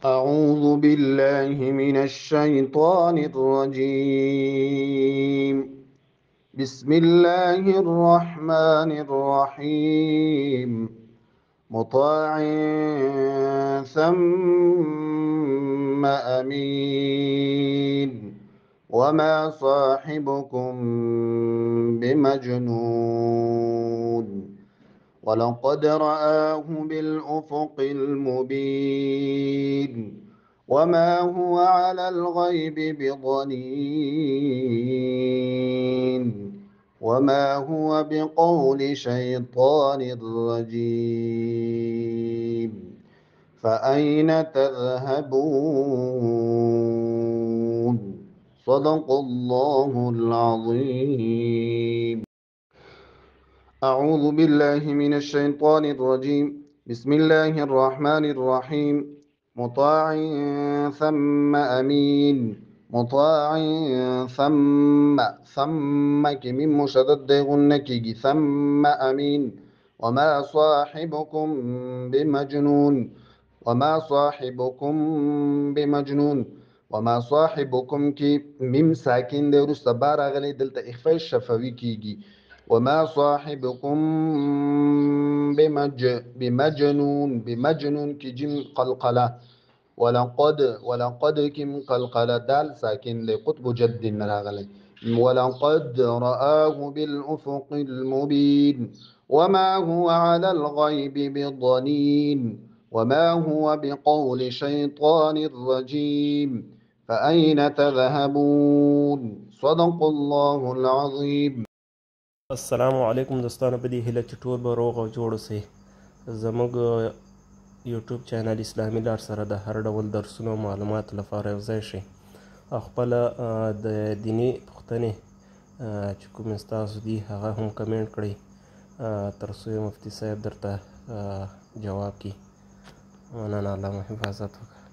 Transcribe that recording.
أعوذ بالله من الشيطان الرجيم. بسم الله الرحمن الرحيم. مطاع ثم أمين. وما صاحبكم بمجنون. ولقد رآه بالأفق المبين. وما هو على الغيب بضنين. وما هو بقول شيطان رجيم. فأين تذهبون؟ صدق الله العظيم. أعوذ بالله من الشيطان الرجيم. بسم الله الرحمن الرحيم. مطاع ثم أمين. مطاع ثم كمين مشدد غنكي ثم أمين. وما صاحبكم بمجنون. وما صاحبكم بمجنون. وما صاحبكم كي ميم ساكن ديرو سبارة غلي دلتا إخفاء الشفوي كيجي. وما صاحبكم بمجنون كي جيم قلقلة. ولقد كم قلقلة دال ساكن لقطب جد نراغلي. ولقد رآه بالأفق المبين. وما هو على الغيب بضنين. وما هو بقول شيطان رجيم. فأين تذهبون؟ صدق الله العظيم. السلام علیکم دوستانو، په دې هیله چې ټول به روغ او جوړ اوسئ. زموږ یوټیوب چینل اسلامي لار سره د هر ډول درسونو او معلوماتو لپاره یو ځای شئ او خپله د دیني پوښتنې چې کومې ستاسو دي هغه هم کمنټ کړئ تر څو مفتي صاحب درته جواب کړي. مننه، الله مو حفاظت وکړي.